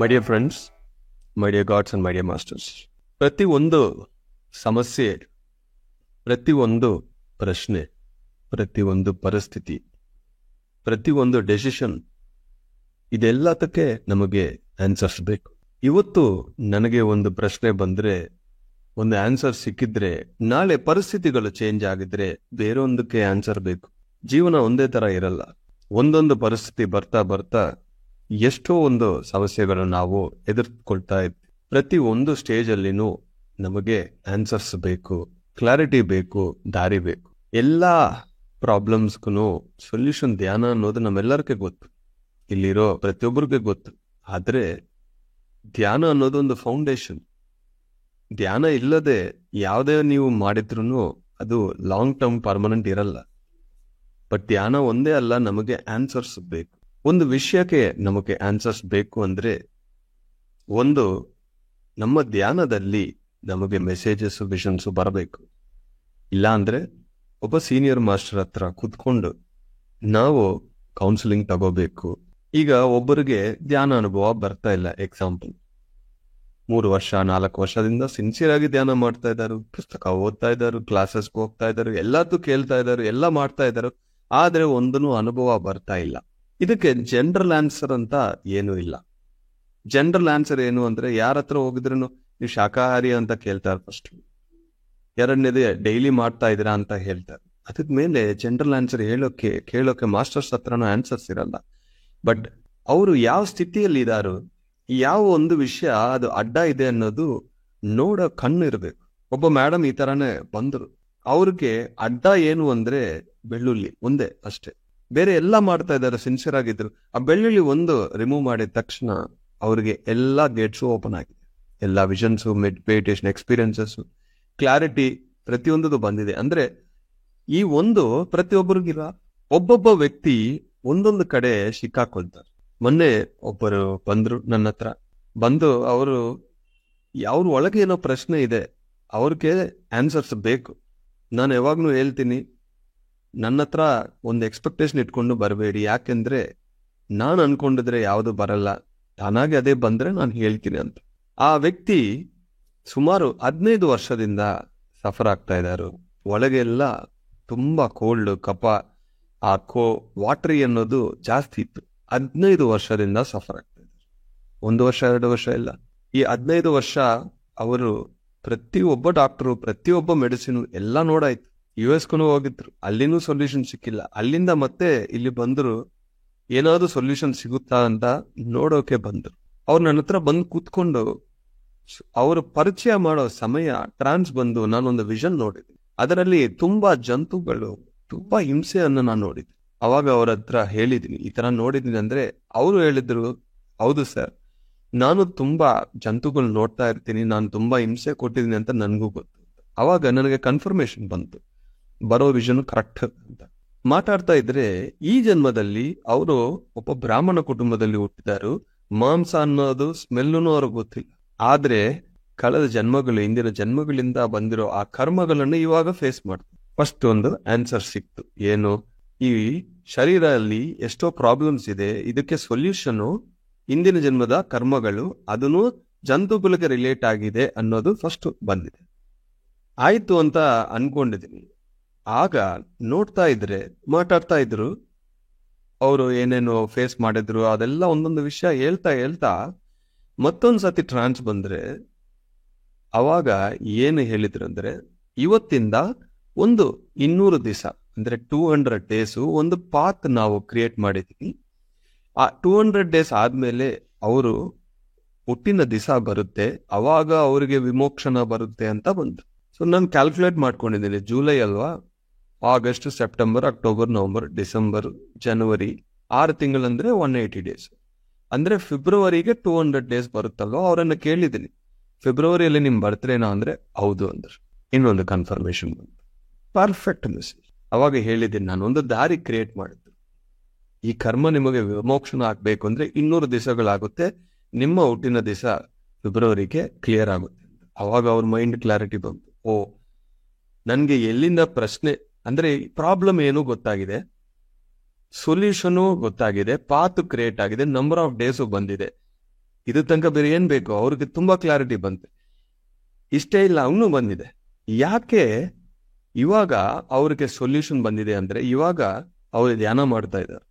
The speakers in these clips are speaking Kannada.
My dear friends, my dear God's and my dear masters, ಪ್ರತಿಯೊಂದು ಸಮಸ್ಯೆ, ಪ್ರತಿಯೊಂದು ಪ್ರಶ್ನೆ, ಪ್ರತಿಯೊಂದು ಪರಿಸ್ಥಿತಿ, ಪ್ರತಿಯೊಂದು ಡೆಸಿಷನ್, ಇದೆಲ್ಲದಕ್ಕೆ ನಮಗೆ ಆನ್ಸರ್ಸ್ ಬೇಕು. ಇವತ್ತು ನನಗೆ ಒಂದು ಪ್ರಶ್ನೆ ಬಂದ್ರೆ, ಒಂದು ಆನ್ಸರ್ ಸಿಕ್ಕಿದ್ರೆ, ನಾಳೆ ಪರಿಸ್ಥಿತಿಗಳು ಚೇಂಜ್ ಆಗಿದ್ರೆ ಬೇರೊಂದಕ್ಕೆ ಆನ್ಸರ್ ಬೇಕು. ಜೀವನ ಒಂದೇ ತರ ಇರಲ್ಲ. ಒಂದೊಂದು ಪರಿಸ್ಥಿತಿ ಬರ್ತಾ ಬರ್ತಾ ಎಷ್ಟೋ ಒಂದು ಸಮಸ್ಯೆಗಳು ನಾವು ಎದುರ್ಕೊಳ್ತಾ ಇದ್ವಿ. ಪ್ರತಿ ಒಂದು ಸ್ಟೇಜ್ ಅಲ್ಲಿನೂ ನಮಗೆ ಆನ್ಸರ್ಸ್ ಬೇಕು, ಕ್ಲಾರಿಟಿ ಬೇಕು, ದಾರಿ ಬೇಕು. ಎಲ್ಲಾ ಪ್ರಾಬ್ಲಮ್ಸ್ಗೂ ಸೊಲ್ಯೂಷನ್ ಧ್ಯಾನ ಅನ್ನೋದು ನಮ್ಮೆಲ್ಲರಿಗೂ ಗೊತ್ತು, ಇಲ್ಲಿರೋ ಪ್ರತಿಯೊಬ್ಬರಿಗೆ ಗೊತ್ತು. ಆದ್ರೆ ಧ್ಯಾನ ಅನ್ನೋದು ಒಂದು ಫೌಂಡೇಶನ್. ಧ್ಯಾನ ಇಲ್ಲದೆ ಯಾವುದೇ ನೀವು ಮಾಡಿದ್ರು ಅದು ಲಾಂಗ್ ಟರ್ಮ್ ಪರ್ಮನೆಂಟ್ ಇರಲ್ಲ. ಬಟ್ ಧ್ಯಾನ ಒಂದೇ ಅಲ್ಲ, ನಮಗೆ ಆನ್ಸರ್ಸ್ ಬೇಕು. ಒಂದು ವಿಷಯಕ್ಕೆ ನಮಗೆ ಆನ್ಸರ್ಸ್ ಬೇಕು ಅಂದ್ರೆ, ಒಂದು ನಮ್ಮ ಧ್ಯಾನದಲ್ಲಿ ನಮಗೆ ಮೆಸೇಜಸ್, ವಿಷನ್ಸ್ ಬರಬೇಕು. ಇಲ್ಲ ಅಂದ್ರೆ ಒಬ್ಬ ಸೀನಿಯರ್ ಮಾಸ್ಟರ್ ಹತ್ರ ಕುತ್ಕೊಂಡು ನಾವು ಕೌನ್ಸಿಲಿಂಗ್ ತಗೋಬೇಕು. ಈಗ ಒಬ್ಬರಿಗೆ ಧ್ಯಾನ ಅನುಭವ ಬರ್ತಾ ಇಲ್ಲ. ಎಕ್ಸಾಂಪಲ್, 3 ವರ್ಷ 4 ವರ್ಷದಿಂದ ಸಿನ್ಸಿಯರ್ ಆಗಿ ಧ್ಯಾನ ಮಾಡ್ತಾ ಇದ್ದಾರೆ, ಪುಸ್ತಕ ಓದ್ತಾ ಇದ್ದಾರೆ, ಕ್ಲಾಸಸ್ಗೆ ಹೋಗ್ತಾ ಇದ್ದಾರೆ, ಎಲ್ಲದೂ ಕೇಳ್ತಾ ಇದ್ದಾರೆ, ಎಲ್ಲ ಮಾಡ್ತಾ ಇದ್ದಾರೆ. ಆದ್ರೆ ಒಂದೂ ಅನುಭವ ಬರ್ತಾ ಇಲ್ಲ. ಇದಕ್ಕೆ ಜನರಲ್ ಆನ್ಸರ್ ಅಂತ ಏನೂ ಇಲ್ಲ. ಜನರಲ್ ಆನ್ಸರ್ ಏನು ಅಂದ್ರೆ, ಯಾರ ಹತ್ರ ಹೋಗಿದ್ರು ನೀವು ಶಾಕಾಹಾರಿ ಅಂತ ಕೇಳ್ತಾರೆ ಫಸ್ಟ್. ಎರಡನೇದೇ ಡೈಲಿ ಮಾಡ್ತಾ ಇದ್ದೀರಾ ಅಂತ ಹೇಳ್ತಾರೆ. ಅದಕ್ ಮೇಲೆ ಜನರಲ್ ಆನ್ಸರ್ ಕೇಳೋಕೆ ಮಾಸ್ಟರ್ಸ್ ಹತ್ರನೂ ಆನ್ಸರ್ಸ್ ಇರಲ್ಲ. ಬಟ್ ಅವರು ಯಾವ ಸ್ಥಿತಿಯಲ್ಲಿ ಇದಾರು, ಯಾವ ಒಂದು ವಿಷಯ ಅದು ಅಡ್ಡ ಇದೆ ಅನ್ನೋದು ನೋಡೋ ಕಣ್ಣು ಇರಬೇಕು. ಒಬ್ಬ ಮೇಡಮ್ ಈ ತರಾನೇ ಬಂದ್ರು, ಅವ್ರಿಗೆ ಅಡ್ಡ ಏನು ಅಂದ್ರೆ ಬೆಳ್ಳುಳ್ಳಿ ಒಂದೇ ಅಷ್ಟೇ, ಬೇರೆ ಎಲ್ಲ ಮಾಡ್ತಾ ಇದ್ದಾರೆ, ಸಿನ್ಸಿಯರ್ ಆಗಿದ್ರು. ಆ ಬೆಳ್ಳುಳ್ಳಿ ಒಂದು ರಿಮೂವ್ ಮಾಡಿದ ತಕ್ಷಣ ಅವ್ರಿಗೆ ಎಲ್ಲಾ ಗೇಟ್ಸು ಓಪನ್ ಆಗಿದೆ. ಎಲ್ಲಾ ವಿಷನ್ಸು, ಮೆಡಿಟೇಷನ್ ಎಕ್ಸ್ಪೀರಿಯನ್ಸಸ್, ಕ್ಲಾರಿಟಿ ಪ್ರತಿಯೊಂದು ಬಂದಿದೆ. ಅಂದ್ರೆ ಈ ಒಂದು ಪ್ರತಿಯೊಬ್ಬರಿಗಿಲ್ಲ. ಒಬ್ಬೊಬ್ಬ ವ್ಯಕ್ತಿ ಒಂದೊಂದು ಕಡೆ ಸಿಕ್ಕಾಕೊಳ್ತಾರೆ. ಮೊನ್ನೆ ಒಬ್ಬರು ಬಂದ್ರು ನನ್ನ ಹತ್ರ, ಬಂದು ಅವರು ಅವ್ರ ಒಳಗೆ ಏನೋ ಪ್ರಶ್ನೆ ಇದೆ, ಅವ್ರಿಗೆ ಆನ್ಸರ್ಸ್ ಬೇಕು. ನಾನು ಯಾವಾಗ್ಲೂ ಹೇಳ್ತೀನಿ, ನನ್ನ ಹತ್ರ ಒಂದು ಎಕ್ಸ್ಪೆಕ್ಟೇಷನ್ ಇಟ್ಕೊಂಡು ಬರಬೇಡಿ. ಯಾಕೆಂದ್ರೆ ನಾನು ಅನ್ಕೊಂಡಿದ್ರೆ ಯಾವುದು ಬರಲ್ಲ, ತಾನಾಗೆ ಅದೇ ಬಂದ್ರೆ ನಾನು ಹೇಳ್ತೀನಿ ಅಂತ. ಆ ವ್ಯಕ್ತಿ ಸುಮಾರು 15 ವರ್ಷದಿಂದ ಸಫರ್ ಆಗ್ತಾ ಇದ್ದಾರೆ. ಒಳಗೆಲ್ಲ ತುಂಬಾ ಕೋಲ್ಡ್, ಕಫ, ಆ ವಾಟ್ರಿ ಅನ್ನೋದು ಜಾಸ್ತಿ ಇತ್ತು. 15 ವರ್ಷದಿಂದ ಸಫರ್ ಆಗ್ತಾ ಇದ್ದಾರೆ. 1 ವರ್ಷ 2 ವರ್ಷ ಇಲ್ಲ, ಈ 15 ವರ್ಷ ಅವರು ಪ್ರತಿಯೊಬ್ಬ ಡಾಕ್ಟರು, ಪ್ರತಿಯೊಬ್ಬ ಮೆಡಿಸಿನ್ ಎಲ್ಲ ನೋಡಾಯ್ತು. US ಹೋಗಿದ್ರು, ಅಲ್ಲಿನೂ ಸೊಲ್ಯೂಷನ್ ಸಿಕ್ಕಿಲ್ಲ. ಅಲ್ಲಿಂದ ಮತ್ತೆ ಇಲ್ಲಿ ಬಂದ್ರು, ಏನಾದ್ರು ಸೊಲ್ಯೂಷನ್ ಸಿಗುತ್ತಾ ಅಂತ ನೋಡೋಕೆ ಬಂದ್ರು. ಅವ್ರು ನನ್ನ ಹತ್ರ ಬಂದು ಕೂತ್ಕೊಂಡು ಅವರು ಪರಿಚಯ ಮಾಡೋ ಸಮಯ ಟ್ರಾನ್ಸ್ ಬಂದು ನಾನೊಂದು ವಿಷನ್ ನೋಡಿದ್ದೆ. ಅದರಲ್ಲಿ ತುಂಬಾ ಜಂತುಗಳು, ತುಂಬಾ ಹಿಂಸೆಯನ್ನು ನಾನು ನೋಡಿದ್ದೆ. ಅವಾಗ ಅವ್ರ ಹತ್ರ ಹೇಳಿದೀನಿ, ಈ ತರ ನೋಡಿದೀನಿ ಅಂದ್ರೆ ಅವರು ಹೇಳಿದ್ರು, ಹೌದು ಸರ್, ನಾನು ತುಂಬಾ ಜಂತುಗಳು ನೋಡ್ತಾ ಇರ್ತೀನಿ, ನಾನು ತುಂಬಾ ಹಿಂಸೆ ಕೊಟ್ಟಿದ್ದೀನಿ ಅಂತ ನನ್ಗೂ ಗೊತ್ತು. ಅವಾಗ ನನಗೆ ಕನ್ಫರ್ಮೇಶನ್ ಬಂತು, ಬರೋ ವಿಷನ್ ಕರೆಕ್ಟ್ ಅಂತ. ಮಾತಾಡ್ತಾ ಇದ್ರೆ ಈ ಜನ್ಮದಲ್ಲಿ ಅವರು ಒಬ್ಬ ಬ್ರಾಹ್ಮಣ ಕುಟುಂಬದಲ್ಲಿ ಹುಟ್ಟಿದಾರು. ಮಾಂಸ ಅನ್ನೋದು ಸ್ಮೆಲ್ಲೂ ಅವ್ರಿಗೆ ಗೊತ್ತಿಲ್ಲ. ಆದ್ರೆ ಕಳೆದ ಜನ್ಮಗಳು, ಹಿಂದಿನ ಜನ್ಮಗಳಿಂದ ಬಂದಿರೋ ಆ ಕರ್ಮಗಳನ್ನು ಇವಾಗ ಫೇಸ್ ಮಾಡ್ತಾರೆ. ಫಸ್ಟ್ ಒಂದು ಆನ್ಸರ್ ಸಿಕ್ತು. ಏನು, ಈ ಶರೀರದಲ್ಲಿ ಎಷ್ಟೋ ಪ್ರಾಬ್ಲಮ್ಸ್ ಇದೆ, ಇದಕ್ಕೆ ಸೊಲ್ಯೂಷನ್ ಹಿಂದಿನ ಜನ್ಮದ ಕರ್ಮಗಳು, ಅದನ್ನು ಜಂತುಗಳಿಗೆ ರಿಲೇಟ್ ಆಗಿದೆ ಅನ್ನೋದು ಫಸ್ಟ್ ಬಂದಿದೆ. ಆಯ್ತು ಅಂತ ಅನ್ಕೊಂಡಿದ್ದೀನಿ. ಆಗ ನೋಡ್ತಾ ಇದ್ರೆ, ಮಾತಾಡ್ತಾ ಇದ್ರು, ಅವರು ಏನೇನು ಫೇಸ್ ಮಾಡಿದ್ರು ಅದೆಲ್ಲ ಒಂದೊಂದು ವಿಷಯ ಹೇಳ್ತಾ ಮತ್ತೊಂದ್ಸತಿ ಟ್ರಾನ್ಸ್ ಬಂದ್ರೆ, ಅವಾಗ ಏನು ಹೇಳಿದ್ರು ಅಂದ್ರೆ, ಇವತ್ತಿಂದ ಒಂದು 200 ದಿವಸ ಅಂದ್ರೆ 200 ಡೇಸ್ ಒಂದು ಪಾತ್ ನಾವು ಕ್ರಿಯೇಟ್ ಮಾಡಿದೀವಿ. ಆ 200 ಡೇಸ್ ಆದ್ಮೇಲೆ ಅವರು ಹುಟ್ಟಿನ ದಿವಸ ಬರುತ್ತೆ, ಅವಾಗ ಅವರಿಗೆ ವಿಮೋಕ್ಷಣ ಬರುತ್ತೆ ಅಂತ ಬಂತು. ಸೊ ನಾನು ಕ್ಯಾಲ್ಕುಲೇಟ್ ಮಾಡ್ಕೊಂಡಿದ್ದೀನಿ, ಜುಲೈ ಅಲ್ವಾ, August, September, October, November, December, January, 6 ತಿಂಗಳಂದ್ರೆ 180 ಡೇಸ್. ಅಂದ್ರೆ ಫೆಬ್ರವರಿಗೆ 200 ಡೇಸ್ ಬರುತ್ತಲ್ವ. ಅವರನ್ನ ಕೇಳಿದ್ದೀನಿ, ಫೆಬ್ರವರಿಯಲ್ಲಿ ನಿಮ್ ಬರ್ತ್ಡೇನಾ ಅಂದ್ರೆ ಹೌದು ಅಂದ್ರೆ ಇನ್ನೊಂದು ಕನ್ಫರ್ಮೇಶನ್ ಬಂತು. Perfect message. ಅವಾಗ ಹೇಳಿದ್ದೀನಿ, ನಾನು ಒಂದು ದಾರಿ ಕ್ರಿಯೇಟ್ ಮಾಡಿದ್ದು, ಈ ಕರ್ಮ ನಿಮಗೆ ವಿಮೋಕ್ಷಣ ಆಗ್ಬೇಕು ಅಂದ್ರೆ 200 ದಿವಸಗಳಾಗುತ್ತೆ, ನಿಮ್ಮ ಹುಟ್ಟಿನ ದಿವಸ ಫೆಬ್ರವರಿಗೆ ಕ್ಲಿಯರ್ ಆಗುತ್ತೆ. ಅವಾಗ ಅವ್ರ ಮೈಂಡ್ ಕ್ಲಾರಿಟಿ ಬಂತು. ಓ, ನನ್ಗೆ ಎಲ್ಲಿಂದ ಪ್ರಶ್ನೆ ಅಂದ್ರೆ ಪ್ರಾಬ್ಲಮ್ ಏನು ಗೊತ್ತಾಗಿದೆ, ಸೊಲ್ಯೂಷನು ಗೊತ್ತಾಗಿದೆ, ಪಾತ್ ಕ್ರಿಯೇಟ್ ಆಗಿದೆ, ನಂಬರ್ ಆಫ್ ಡೇಸು ಬಂದಿದೆ. ಇದು ತನಕ ಬೇರೆ ಏನ್ ಬೇಕು, ಅವ್ರಿಗೆ ತುಂಬಾ ಕ್ಲಾರಿಟಿ ಬಂತು. ಇಷ್ಟೇ ಇಲ್ಲ, ಅವನು ಬಂದಿದೆ. ಯಾಕೆ ಇವಾಗ ಅವ್ರಿಗೆ ಸೊಲ್ಯೂಷನ್ ಬಂದಿದೆ ಅಂದ್ರೆ ಇವಾಗ ಅವ್ರು ಧ್ಯಾನ ಮಾಡ್ತಾ ಇದ್ದಾರೆ.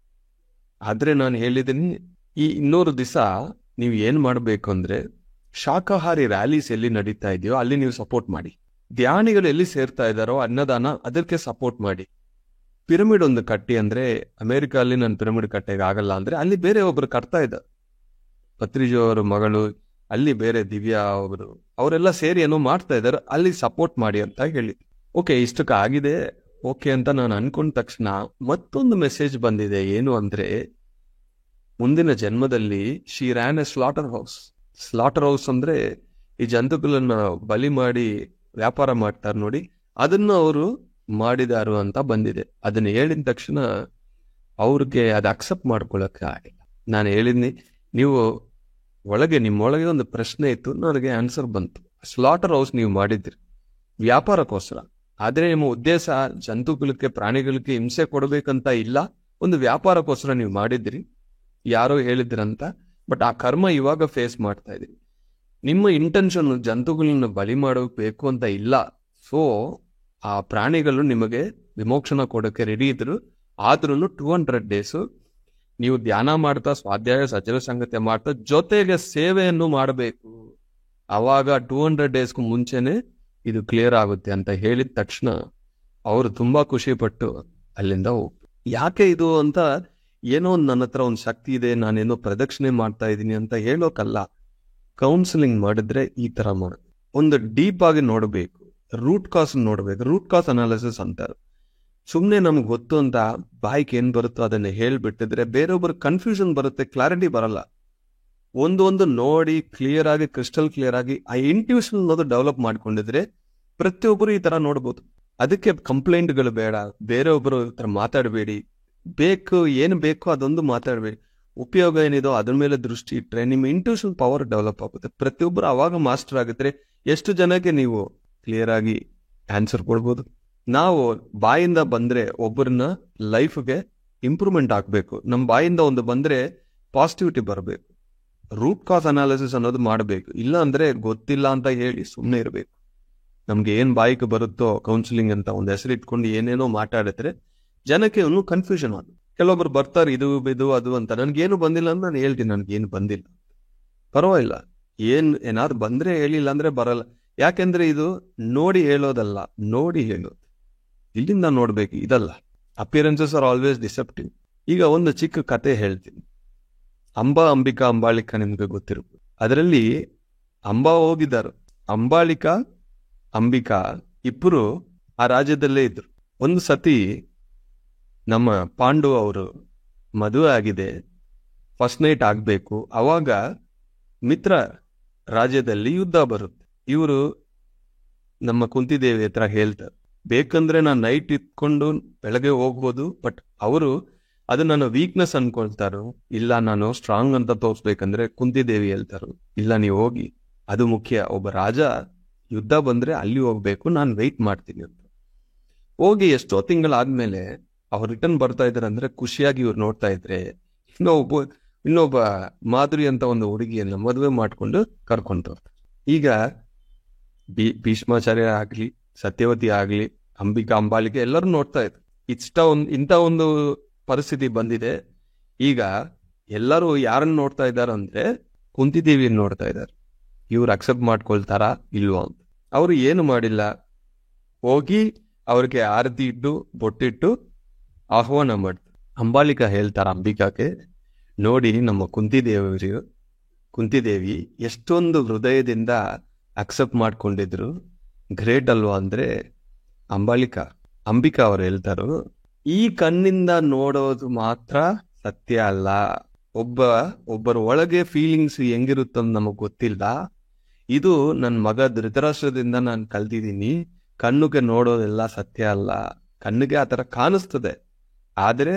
ಆದ್ರೆ ನಾನು ಹೇಳಿದ್ದೀನಿ, ಈ 200 ದಿವಸ ನೀವು ಏನ್ ಮಾಡ್ಬೇಕು ಅಂದ್ರೆ, ಶಾಕಾಹಾರಿ ರ್ಯಾಲೀಸ್ ಎಲ್ಲಿ ನಡೀತಾ ಇದೆಯೋ ಅಲ್ಲಿ ನೀವು ಸಪೋರ್ಟ್ ಮಾಡಿ. ಧ್ಯಾನಿಗಳು ಎಲ್ಲಿ ಸೇರ್ತಾ ಇದ್ದಾರೋ ಅನ್ನದಾನ ಅದಕ್ಕೆ ಸಪೋರ್ಟ್ ಮಾಡಿ. ಪಿರಮಿಡ್ ಒಂದು ಕಟ್ಟಿ ಅಂದ್ರೆ, ಅಮೆರಿಕ ಅಲ್ಲಿ ನಾನು ಪಿರಮಿಡ್ ಕಟ್ಟೆಗೆ ಆಗಲ್ಲ ಅಂದ್ರೆ ಅಲ್ಲಿ ಬೇರೆ ಒಬ್ರು ಕಟ್ತಾ ಇದ್ದಾರೆ. ಪತ್ರಿಜಿ ಅವರ ಮಗಳು, ಅಲ್ಲಿ ಬೇರೆ ದಿವ್ಯಾ ಅವರು, ಅವರೆಲ್ಲ ಸೇರಿ ಏನೋ ಮಾಡ್ತಾ ಇದ್ದಾರೆ, ಅಲ್ಲಿ ಸಪೋರ್ಟ್ ಮಾಡಿ ಅಂತ ಹೇಳಿ. ಓಕೆ, ಇಷ್ಟಕ್ಕೆ ಆಗಿದೆ ಓಕೆ ಅಂತ ನಾನು ಅನ್ಕೊಂಡ ತಕ್ಷಣ ಮತ್ತೊಂದು ಮೆಸೇಜ್ ಬಂದಿದೆ. ಏನು ಅಂದ್ರೆ, ಮುಂದಿನ ಜನ್ಮದಲ್ಲಿ she ran A slaughter house. Slaughter house ಅಂದ್ರೆ ಈ ಜಂತುಗಳನ್ನ ಬಲಿ ಮಾಡಿ ವ್ಯಾಪಾರ ಮಾಡ್ತಾರೆ ನೋಡಿ, ಅದನ್ನು ಅವರು ಮಾಡಿದಾರು ಅಂತ ಬಂದಿದೆ. ಅದನ್ನ ಹೇಳಿದ ತಕ್ಷಣ ಅವ್ರಿಗೆ ಅದು ಅಕ್ಸೆಪ್ಟ್ ಮಾಡ್ಕೊಳಕ್ಕೆ ಆಗಿಲ್ಲ. ನಾನು ಹೇಳಿದ್ನಿ, ನೀವು ಒಳಗೆ ನಿಮ್ಮೊಳಗೆ ಒಂದು ಪ್ರಶ್ನೆ ಇತ್ತು, ನನಗೆ ಆನ್ಸರ್ ಬಂತು. ಸ್ಲಾಟರ್ ಹೌಸ್ ನೀವು ಮಾಡಿದ್ರಿ ವ್ಯಾಪಾರಕ್ಕೋಸ್ಕರ, ಆದ್ರೆ ನಿಮ್ಮ ಉದ್ದೇಶ ಜಂತುಗಳಿಗೆ ಪ್ರಾಣಿಗಳಿಗೆ ಹಿಂಸೆ ಕೊಡಬೇಕಂತ ಇಲ್ಲ, ಒಂದು ವ್ಯಾಪಾರಕ್ಕೋಸ್ಕರ ನೀವು ಮಾಡಿದ್ರಿ, ಯಾರೋ ಹೇಳಿದ್ರಂತ. ಬಟ್ ಆ ಕರ್ಮ ಇವಾಗ ಫೇಸ್ ಮಾಡ್ತಾ ಇದ್ರಿ. ನಿಮ್ಮ ಇಂಟೆನ್ಷನ್ ಜಂತುಗಳನ್ನ ಬಲಿ ಮಾಡಬೇಕು ಅಂತ ಇಲ್ಲ. ಸೊ ಆ ಪ್ರಾಣಿಗಳು ನಿಮಗೆ ವಿಮೋಕ್ಷಣ ಕೊಡೋಕೆ ರೆಡಿ ಇದ್ರು. ಆದ್ರೂ 200 ಡೇಸ್ ನೀವು ಧ್ಯಾನ ಮಾಡ್ತಾ, ಸ್ವಾಧ್ಯಾಯ ಸಜ್ಜನ ಸಂಗತಿ ಮಾಡ್ತಾ, ಜೊತೆಗೆ ಸೇವೆಯನ್ನು ಮಾಡಬೇಕು. ಅವಾಗ 200 ಡೇಸ್ಗೂ ಮುಂಚೆನೆ ಇದು ಕ್ಲಿಯರ್ ಆಗುತ್ತೆ ಅಂತ ಹೇಳಿದ ತಕ್ಷಣ ಅವರು ತುಂಬಾ ಖುಷಿ ಪಟ್ಟು ಅಲ್ಲಿಂದ ಹೋಗ್ತಾರೆ. ಯಾಕೆ ಇದು ಅಂತ, ಏನೋ ನನ್ನ ಹತ್ರ ಒಂದು ಶಕ್ತಿ ಇದೆ, ನಾನೇನೋ ಪ್ರದಕ್ಷಿಣೆ ಮಾಡ್ತಾ ಇದ್ದೀನಿ ಅಂತ ಹೇಳೋಕಲ್ಲ. ಕೌನ್ಸಿಲಿಂಗ್ ಮಾಡಿದ್ರೆ ಈ ತರ ಮಾಡೋದು, ಒಂದು ಡೀಪ್ ಆಗಿ ನೋಡಬೇಕು, ರೂಟ್ ಕಾಸ್ ನೋಡ್ಬೇಕು. ರೂಟ್ ಕಾಸ್ ಅನಾಲಿಸಿಸ್ ಅಂತಾರೆ. ಸುಮ್ನೆ ನಮ್ಗೆ ಗೊತ್ತು ಅಂತ ಬಾಯ್ಗೆ ಏನ್ ಬರುತ್ತೋ ಅದನ್ನ ಹೇಳ್ಬಿಟ್ಟಿದ್ರೆ ಬೇರೊಬ್ಬರು ಕನ್ಫ್ಯೂಷನ್ ಬರುತ್ತೆ, ಕ್ಲಾರಿಟಿ ಬರಲ್ಲ. ಒಂದು ನೋಡಿ ಕ್ಲಿಯರ್ ಆಗಿ, ಕ್ರಿಸ್ಟಲ್ ಕ್ಲಿಯರ್ ಆಗಿ ಆ ಇಂಟ್ಯೂಷನ್ ಅನ್ನೋದು ಡೆವಲಪ್ ಮಾಡ್ಕೊಂಡಿದ್ರೆ ಪ್ರತಿಯೊಬ್ಬರು ಈ ತರ ನೋಡ್ಬೋದು. ಅದಕ್ಕೆ ಕಂಪ್ಲೇಂಟ್ಗಳು ಬೇಡ, ಬೇರೆಯೊಬ್ಬರು ಹತ್ರ ಮಾತಾಡಬೇಡಿ. ಏನು ಬೇಕೋ ಅದೊಂದು ಮಾತಾಡ್ಬೇಡಿ. ಉಪಯೋಗ ಏನಿದೋ ಅದ್ರ ಮೇಲೆ ದೃಷ್ಟಿ ಇಟ್ರೆ ನಿಮ್ಮ ಇಂಟ್ಯೂಷನ್ ಪವರ್ ಡೆವಲಪ್ ಆಗುತ್ತೆ. ಪ್ರತಿಯೊಬ್ಬರು ಅವಾಗ ಮಾಸ್ಟರ್ ಆಗಿದ್ರೆ ಎಷ್ಟು ಜನಕ್ಕೆ ನೀವು ಕ್ಲಿಯರ್ ಆಗಿ ಆನ್ಸರ್ ಕೊಡ್ಬೋದು. ನಾವು ಬಾಯಿಂದ ಬಂದ್ರೆ ಒಬ್ಬರನ್ನ ಲೈಫ್ಗೆ ಇಂಪ್ರೂವ್ಮೆಂಟ್ ಆಗ್ಬೇಕು. ನಮ್ಮ ಬಾಯಿಂದ ಒಂದು ಬಂದ್ರೆ ಪಾಸಿಟಿವಿಟಿ ಬರಬೇಕು. ರೂಟ್ ಕಾಸ್ ಅನಾಲಿಸಿಸ್ ಅನ್ನೋದು ಮಾಡಬೇಕು. ಇಲ್ಲ ಅಂದ್ರೆ ಗೊತ್ತಿಲ್ಲ ಅಂತ ಹೇಳಿ ಸುಮ್ಮನೆ ಇರಬೇಕು. ನಮ್ಗೆ ಏನ್ ಬಾಯಿಗೆ ಬರುತ್ತೋ ಕೌನ್ಸಿಲಿಂಗ್ ಅಂತ ಒಂದು ಹೆಸರು ಇಟ್ಕೊಂಡು ಏನೇನೋ ಮಾತಾಡಿದ್ರೆ ಜನಕ್ಕೆ ಇನ್ನೂ ಕನ್ಫ್ಯೂಷನ್ ಆಗುತ್ತೆ. ಕೆಲವೊಬ್ರು ಬರ್ತಾರೆ, ಇದು ಅದು ಅಂತ. ನನ್ಗೇನು ಬಂದಿಲ್ಲ ಅಂತ ನಾನು ಹೇಳ್ತೀನಿ, ನನ್ಗೇನು ಬಂದಿಲ್ಲ, ಪರವಾಗಿಲ್ಲ. ಏನಾದ್ರು ಬಂದ್ರೆ ಹೇಳಿಲ್ಲ ಅಂದ್ರೆ ಬರಲ್ಲ. ಯಾಕೆಂದ್ರೆ ಇದು ನೋಡಿ ಹೇಳೋದಲ್ಲ, ನೋಡಿ ಹೇಳೋದು. ಇಲ್ಲಿಂದ ನೋಡ್ಬೇಕು, ಇದಲ್ಲ. Appearances are always deceptive. ಈಗ ಒಂದು ಚಿಕ್ಕ ಕತೆ ಹೇಳ್ತೀನಿ. ಅಂಬಿಕಾ ಅಂಬಾಲಿಕಾ ನಿಮ್ಗೆ ಗೊತ್ತಿರ್ಬೋದು. ಅದರಲ್ಲಿ ಅಂಬಾ ಹೋಗಿದ್ದಾರೆ, ಅಂಬಿಕಾ ಇಬ್ಬರು ಆ ರಾಜ್ಯದಲ್ಲೇ ಇದ್ರು. ಒಂದು ಸತಿ ನಮ್ಮ ಪಾಂಡು ಅವರು ಮದುವೆ ಆಗಿದೆ, ಫಸ್ಟ್ ನೈಟ್ ಆಗ್ಬೇಕು. ಅವಾಗ ಮಿತ್ರ ರಾಜ್ಯದಲ್ಲಿ ಯುದ್ಧ ಬರುತ್ತೆ. ಇವರು ನಮ್ಮ ಕುಂತಿದೇವಿ ಹತ್ರ ಹೇಳ್ತಾರೆ, ಬೇಕಂದ್ರೆ ನಾನು ನೈಟ್ ಇಟ್ಕೊಂಡು ಬೆಳಗ್ಗೆ ಹೋಗ್ಬೋದು. ಬಟ್ ಅವರು ಅದು ನನ್ನ ವೀಕ್ನೆಸ್ ಅನ್ಕೊಳ್ತಾರೋ, ಇಲ್ಲ ನಾನು ಸ್ಟ್ರಾಂಗ್ ಅಂತ ತೋರ್ಸ್ಬೇಕಂದ್ರೆ ಕುಂತಿದೇವಿ ಹೇಳ್ತಾರೋ, ಇಲ್ಲ ನೀವು ಹೋಗಿ, ಅದು ಮುಖ್ಯ. ಒಬ್ಬ ರಾಜ ಯುದ್ಧ ಬಂದ್ರೆ ಅಲ್ಲಿ ಹೋಗ್ಬೇಕು, ನಾನು ವೆಯ್ಟ್ ಮಾಡ್ತೀನಿ ಅಂತ. ಹೋಗಿ ಎಷ್ಟೋ ತಿಂಗಳಾದ್ಮೇಲೆ ಅವ್ರು ರಿಟರ್ನ್ ಬರ್ತಾ ಇದಾರೆ ಅಂದ್ರೆ ಖುಷಿಯಾಗಿ ಇವ್ರು ನೋಡ್ತಾ ಇದ್ರೆ ಇನ್ನೊಬ್ಬ ಮಾಧುರಿ ಅಂತ ಒಂದು ಹುಡುಗಿಯನ್ನ ಮದುವೆ ಮಾಡ್ಕೊಂಡು ಕರ್ಕೊಂತ. ಈಗ ಭೀಷ್ಮಾಚಾರ್ಯ ಆಗ್ಲಿ, ಸತ್ಯವತಿ ಆಗ್ಲಿ, ಅಂಬಾಲಿಕೆ ಎಲ್ಲರೂ ನೋಡ್ತಾ ಇದ್ರು. ಇಂಥ ಒಂದು ಪರಿಸ್ಥಿತಿ ಬಂದಿದೆ. ಈಗ ಎಲ್ಲರೂ ಯಾರನ್ನ ನೋಡ್ತಾ ಇದ್ದಾರೆ ಅಂದ್ರೆ ಕುಂತಿದೇವಿಯನ್ನು ನೋಡ್ತಾ ಇದ್ದಾರೆ. ಇವ್ರು ಅಕ್ಸೆಪ್ಟ್ ಮಾಡ್ಕೊಳ್ತಾರಾ ಇಲ್ವೋ ಅಂತ. ಅವರು ಏನು ಮಾಡಿಲ್ಲ, ಹೋಗಿ ಅವ್ರಿಗೆ ಆರತಿ ಇಟ್ಟು ಬೊಟ್ಟಿಟ್ಟು ಆಹ್ವಾನ ಮಾಡ್ತಾರೆ. ಅಂಬಾಲಿಕಾ ಹೇಳ್ತಾರ ಅಂಬಿಕಾಗೆ, ನೋಡಿ ನಮ್ಮ ಕುಂತಿದೇವಿ ಎಷ್ಟೊಂದು ಹೃದಯದಿಂದ ಅಕ್ಸೆಪ್ಟ್ ಮಾಡ್ಕೊಂಡಿದ್ರು, ಗ್ರೇಟ್ ಅಲ್ವಾ ಅಂದ್ರೆ ಅಂಬಿಕಾ ಅವ್ರು ಹೇಳ್ತಾರು, ಈ ಕಣ್ಣಿಂದ ನೋಡೋದು ಮಾತ್ರ ಸತ್ಯ ಅಲ್ಲ. ಒಬ್ಬರ ಒಳಗೆ ಫೀಲಿಂಗ್ಸ್ ಹೆಂಗಿರುತ್ತಂತ ನಮಗ್ ಗೊತ್ತಿಲ್ಲ. ಇದು ನನ್ನ ಮಗ ಧೃತರಾಷ್ಟ್ರದಿಂದ ನಾನು ಕಲ್ತಿದ್ದೀನಿ. ಕಣ್ಣಿಗೆ ನೋಡೋದೆಲ್ಲ ಸತ್ಯ ಅಲ್ಲ. ಕಣ್ಣಿಗೆ ಆತರ ಕಾಣಿಸ್ತದೆ, ಆದ್ರೆ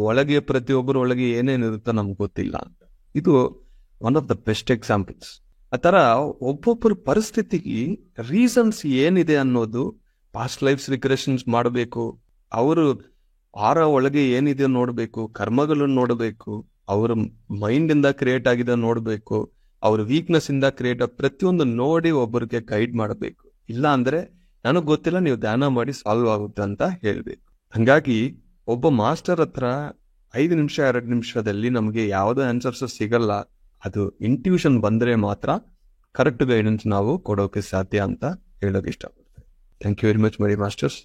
ಒಳಗೆ ಪ್ರತಿಯೊಬ್ಬರ ಒಳಗೆ ಏನೇನಿರುತ್ತೋ ನಮ್ಗೆ ಗೊತ್ತಿಲ್ಲ. ಇದು one of the best examples. ಆ ತರ ಒಬ್ಬೊಬ್ಬರ ಪರಿಸ್ಥಿತಿಗೆ ರೀಸನ್ಸ್ ಏನಿದೆ ಅನ್ನೋದು, ಪಾಸ್ಟ್ ಲೈಫ್ಸ್ ರಿಗ್ರೆಷನ್ಸ್ ಮಾಡಬೇಕು, ಅವರು ಒಳಗೆ ಏನಿದೆ ನೋಡ್ಬೇಕು, ಕರ್ಮಗಳನ್ನು ನೋಡಬೇಕು, ಅವರ ಮೈಂಡ್ ಇಂದ ಕ್ರಿಯೇಟ್ ಆಗಿದೆ ನೋಡ್ಬೇಕು, ಅವ್ರ ವೀಕ್ನೆಸ್ ಇಂದ ಕ್ರಿಯೇಟ್ ಪ್ರತಿಯೊಂದು ನೋಡಿ ಒಬ್ಬರಿಗೆ ಗೈಡ್ ಮಾಡಬೇಕು. ಇಲ್ಲ ಅಂದ್ರೆ ನನಗ್ ಗೊತ್ತಿಲ್ಲ, ನೀವು ಧ್ಯಾನ ಮಾಡಿ ಸಾಲ್ವ್ ಆಗುತ್ತೆ ಅಂತ ಹೇಳ್ಬೇಕು. ಹಂಗಾಗಿ ಒಬ್ಬ ಮಾಸ್ಟರ್ ಹತ್ರ 5 ನಿಮಿಷ 2 ನಿಮಿಷದಲ್ಲಿ ನಮಗೆ ಯಾವುದೇ ಆನ್ಸರ್ಸ್ ಸಿಗಲ್ಲ. ಅದು ಇಂಟ್ಯೂಷನ್ ಬಂದ್ರೆ ಮಾತ್ರ ಕರೆಕ್ಟ್ ಗೈಡೆನ್ಸ್ ನಾವು ಕೊಡೋಕೆ ಸಾಧ್ಯ ಅಂತ ಹೇಳೋಕೆ ಇಷ್ಟಪಡ್ತೇನೆ. Thank you very much my masters.